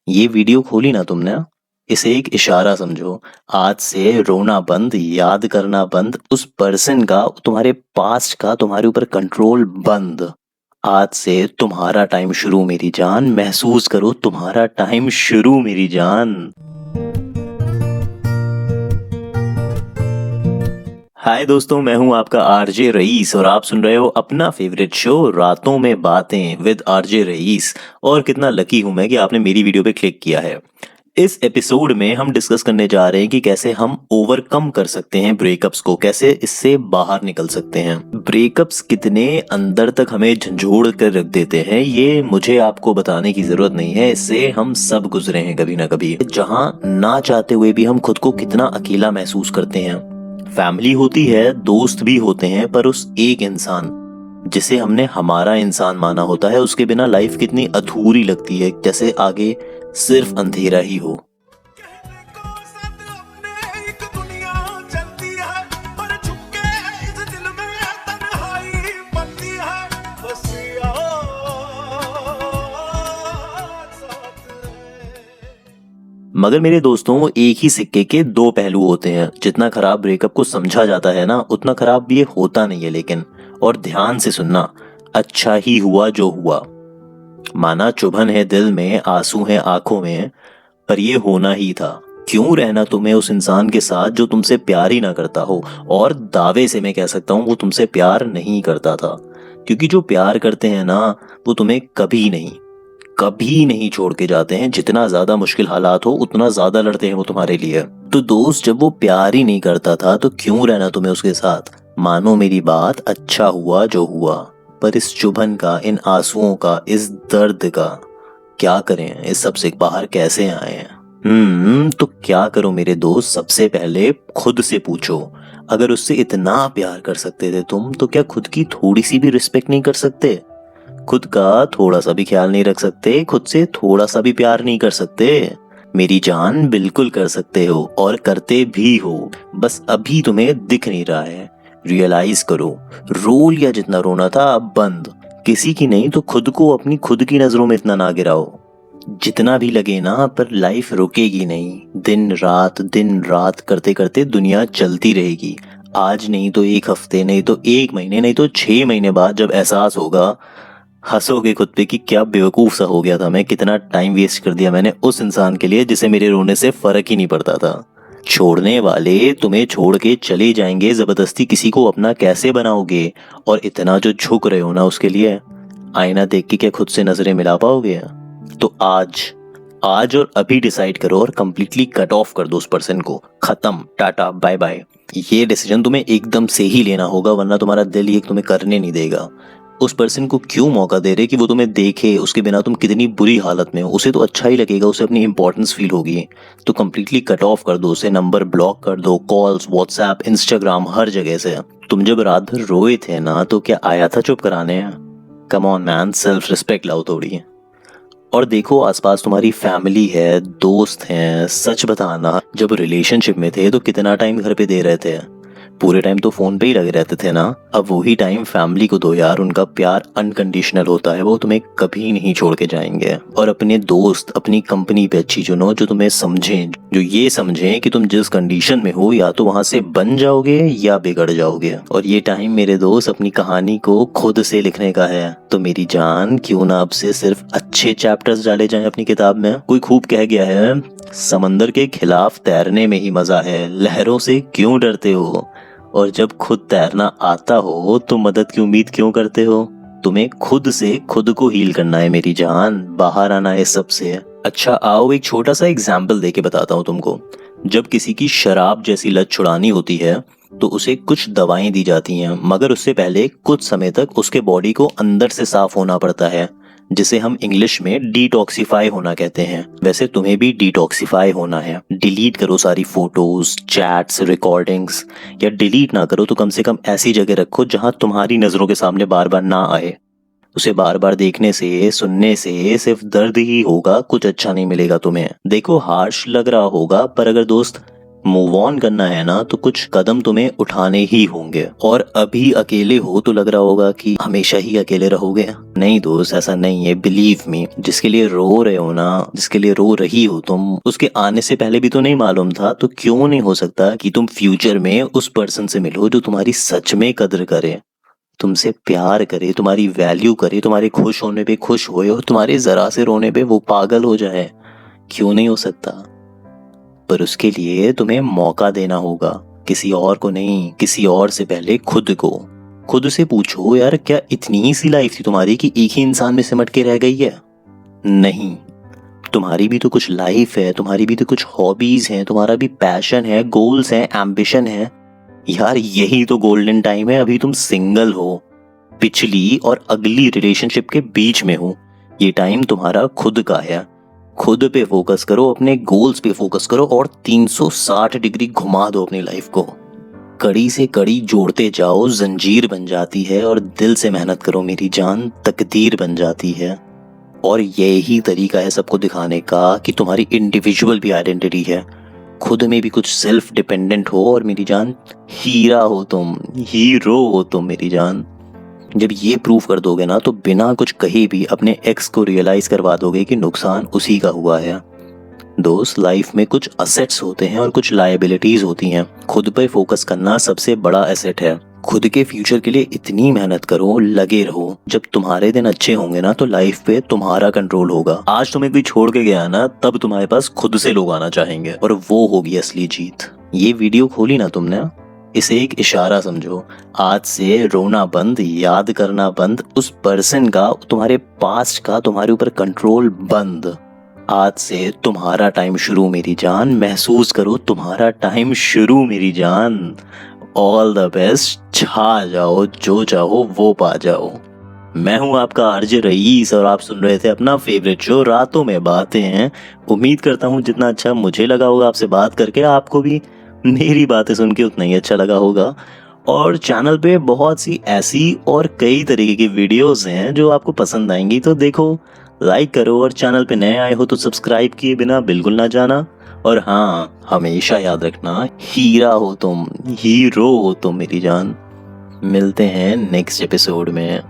ये वीडियो खोली ना तुमने, इसे एक इशारा समझो। आज से रोना बंद, याद करना बंद, उस पर्सन का, तुम्हारे पास्ट का तुम्हारे ऊपर कंट्रोल बंद। आज से तुम्हारा टाइम शुरू मेरी जान, महसूस करो तुम्हारा टाइम शुरू मेरी जान। हाय दोस्तों, मैं हूं आपका आरजे रईस और आप सुन रहे हो अपना फेवरेट शो रातों में बातें विद आरजे रईस। और कितना लकी हूं मैं कि आपने मेरी वीडियो पे क्लिक किया है। इस एपिसोड में हम डिस्कस करने जा रहे हैं कि कैसे हम ओवरकम कर सकते हैं ब्रेकअप्स को, कैसे इससे बाहर निकल सकते हैं। ब्रेकअप्स कितने अंदर तक हमें झंझोड़ कर रख देते हैं ये मुझे आपको बताने की जरूरत नहीं है, इससे हम सब गुजरे हैं कभी ना कभी। जहां ना चाहते हुए भी हम खुद को कितना अकेला महसूस करते हैं। फैमिली होती है, दोस्त भी होते हैं, पर उस एक इंसान जिसे हमने हमारा इंसान माना होता है, उसके बिना लाइफ कितनी अधूरी लगती है, जैसे आगे सिर्फ अंधेरा ही हो। कहने को साथ अपने एक दुनिया चलती है, पर छुपके इस दिल में तन्हाई बनती है। बस यार साथ रहे। मगर मेरे दोस्तों, एक ही सिक्के के दो पहलू होते हैं। जितना खराब ब्रेकअप को समझा जाता है ना, उतना खराब भी ये होता नहीं है। लेकिन और ध्यान से सुनना, अच्छा ही हुआ जो हुआ। माना चुभन है दिल में, आंसू है आंखों में, पर ये होना ही था। क्यों रहना तुम्हें उस इंसान के साथ जो तुमसे प्यार ही ना करता हो, और दावे से मैं कह सकता हूँ वो तुमसे प्यार नहीं करता था। क्योंकि जो प्यार करते हैं ना, वो तुम्हें कभी नहीं छोड़ के जाते हैं। जितना ज्यादा मुश्किल हालात हो, उतना ज्यादा लड़ते हैं वो तुम्हारे लिए। तो दोस्त, जब वो प्यार ही नहीं करता था तो क्यों रहना तुम्हें उसके साथ। मानो मेरी बात, अच्छा हुआ जो हुआ। पर इस चुभन का, इन आंसुओं का, इस दर्द का क्या करें, इस सब से बाहर कैसे आए हैं। तो क्या करो मेरे दोस्त, सबसे पहले खुद से पूछो। अगर उससे इतना प्यार कर सकते थे तुम, तो क्या खुद की थोड़ी सी भी रिस्पेक्ट नहीं कर सकते? खुद का थोड़ा सा भी ख्याल नहीं रख सकते? खुद से थोड़ा सा भी प्यार नहीं कर सकते? मेरी जान, बिल्कुल कर सकते हो और करते भी हो। बस अभी तुम्हें दिख नहीं रहा है। रियलाइज करो, रो लिया जितना रोना था अब बंद। किसी की नहीं तो खुद को, अपनी खुद की नजरों में इतना ना गिराओ। जितना भी लगे ना, पर लाइफ रुकेगी नहीं। दिन रात करते करते दुनिया चलती रहेगी। आज नहीं तो एक हफ्ते, नहीं तो एक महीने, नहीं तो 6 महीने बाद जब एहसास होगा, हंसोगे खुद पे कि क्या बेवकूफ सा हो गया था मैं, कितना टाइम वेस्ट कर दिया मैंने उस इंसान के लिए जिसे मेरे रोने से फर्क ही नहीं पड़ता था। छोड़ने वाले तुम्हें छोड़ के चले जाएंगे, जबरदस्ती किसी को अपना कैसे बनाओगे? और इतना जो झुक रहे हो ना उसके लिए, आईना देख के क्या खुद से नजरें मिला पाओगे? तो आज आज और अभी डिसाइड करो और कंप्लीटली कट ऑफ कर दो उस पर्सन को। खत्म, टाटा बाय बाय। ये डिसीजन तुम्हें एकदम से ही लेना होगा, वरना तुम्हारा दिल ये तुम्हें करने नहीं देगा। उस पर्सन को क्यों मौका दे रहे कि वो तुम्हें देखे? उसके बिना तुम कितनी बुरी हालत में हो, उसे तो अच्छा ही लगेगा, उसे अपनी इंपॉर्टेंस फील होगी। तो कंप्लीटली कट ऑफ कर दो उसे, नंबर ब्लॉक कर दो, कॉल्स, व्हाट्सएप, इंस्टाग्राम, हर जगह से। तुम जब रात भर रोए थे ना, तो क्या आया था चुप कराने? Come on man, self respect लाओ थोड़ी। और देखो, आसपास तुम्हारी फैमिली है, दोस्त हैं। सच बताना, जब रिलेशनशिप में थे तो कितना टाइम घर पे दे रहे थे? पूरे टाइम तो फोन पे ही लगे रहते थे ना। अब वही टाइम फैमिली को दो यार, उनका प्यार अनकंडीशनल होता है, वो तुम्हें कभी नहीं छोड़ के जाएंगे। और अपने दोस्त, अपनी कंपनी पे अच्छी चुनो, जो तुम्हें समझें, जो ये समझें कि तुम जिस कंडीशन में हो, या तो वहां से बन जाओगे या बिगड़ जाओगे। और ये टाइम मेरे दोस्त अपनी कहानी को खुद से लिखने का है। तो मेरी जान, क्यों ना अब से सिर्फ अच्छे चैप्टर्स डाले जाएं अपनी किताब में। कोई खूब कह गया है, समंदर के खिलाफ तैरने में ही मजा है, लहरों से क्यों डरते हो? और जब खुद तैरना आता हो तो मदद की उम्मीद क्यों करते हो? तुम्हें खुद से खुद को हील करना है मेरी जान, बाहर आना है सबसे। अच्छा आओ, एक छोटा सा एग्जाम्पल देके बताता हूँ तुमको। जब किसी की शराब जैसी लत छुड़ानी होती है तो उसे कुछ दवाएं दी जाती हैं, मगर उससे पहले कुछ समय तक उसके बॉडी को अंदर से साफ होना पड़ता है, जिसे हम इंग्लिश में डिटॉक्सिफाई होना कहते हैं। वैसे तुम्हें भी डिटॉक्सिफाई होना है। डिलीट करो सारी फोटोज, चैट्स, रिकॉर्डिंग्स, या डिलीट ना करो तो कम से कम ऐसी जगह रखो जहां तुम्हारी नजरों के सामने बार बार ना आए। उसे बार बार देखने से, सुनने से सिर्फ दर्द ही होगा, कुछ अच्छा नहीं मिलेगा तुम्हें। देखो, हार्श लग रहा होगा, पर अगर दोस्त मूव ऑन करना है ना तो कुछ कदम तुम्हें उठाने ही होंगे। और अभी अकेले हो तो लग रहा होगा कि हमेशा ही अकेले रहोगे। नहीं दोस्त, ऐसा नहीं है। बिलीव मी, जिसके लिए रो रहे हो ना, जिसके लिए रो रही हो तुम, उसके आने से पहले भी तो नहीं मालूम था। तो क्यों नहीं हो सकता कि तुम फ्यूचर में उस पर्सन से मिलो जो तुम्हारी सच में कदर करे, तुमसे प्यार करे, तुम्हारी वैल्यू करे, तुम्हारे खुश होने पे खुश होए और तुम्हारे जरा से रोने पे वो पागल हो जाए। क्यों नहीं हो सकता? पर उसके लिए तुम्हें मौका देना होगा, किसी और को नहीं, किसी और से पहले खुद को। खुद से पूछो यार, क्या इतनी ही सी लाइफ थी तुम्हारी कि एक ही इंसान में सिमट के रह गई है? नहीं, तुम्हारी भी तो कुछ लाइफ है, तुम्हारी भी तो कुछ हॉबीज हैं, तुम्हारा भी पैशन है, गोल्स हैं, एम्बिशन है। यार यही तो गोल्डन टाइम है। अभी तुम सिंगल हो, पिछली और अगली रिलेशनशिप के बीच में हो। ये टाइम तुम्हारा खुद का है। खुद पे फोकस करो, अपने गोल्स पे फोकस करो और 360 डिग्री घुमा दो अपनी लाइफ को। कड़ी से कड़ी जोड़ते जाओ, जंजीर बन जाती है। और दिल से मेहनत करो मेरी जान, तकदीर बन जाती है। और यही तरीका है सबको दिखाने का कि तुम्हारी इंडिविजुअल भी आइडेंटिटी है, खुद में भी कुछ सेल्फ डिपेंडेंट हो। और मेरी जान, हीरा हो तुम, हीरो हो तुम मेरी जान। जब ये प्रूव कर दोगे ना तो बिना कुछ कहे भी अपने एक्स को रियलाइज करवा दोगे कि नुकसान उसी का हुआ है। दोस्त, लाइफ में कुछ असेट्स होते हैं और कुछ लायबिलिटीज होती हैं। खुद पे फोकस करना सबसे बड़ा एसेट है। खुद के फ्यूचर के लिए इतनी मेहनत करो, लगे रहो। जब तुम्हारे दिन अच्छे होंगे ना तो लाइफ पे तुम्हारा कंट्रोल होगा। आज तुम्हें कोई छोड़ के गया ना, तब तुम्हारे पास खुद से लोग आना चाहेंगे और वो होगी असली जीत। ये वीडियो खोली ना तुमने, इसे एक इशारा समझो। आज से रोना बंद, याद करना बंद, उस पर्सन का, तुम्हारे पास्ट का तुम्हारे ऊपर कंट्रोल बंद। आज से तुम्हारा टाइम शुरू मेरी जान। महसूस करो तुम्हारा टाइम शुरू मेरी जान। All the best. छा जाओ, जो चाहो वो पा जाओ। मैं हूं आपका आरजे रईस और आप सुन रहे थे अपना फेवरेट शो रातों में बातें हैं। उम्मीद करता हूं जितना अच्छा मुझे लगा होगा आपसे बात करके, आपको भी मेरी बातें सुन के उतना ही अच्छा लगा होगा। और चैनल पे बहुत सी ऐसी और कई तरीके की वीडियोस हैं जो आपको पसंद आएंगी, तो देखो, लाइक करो। और चैनल पे नए आए हो तो सब्सक्राइब किए बिना बिल्कुल ना जाना। और हाँ, हमेशा याद रखना, हीरा हो तुम, हीरो हो तुम मेरी जान। मिलते हैं नेक्स्ट एपिसोड में।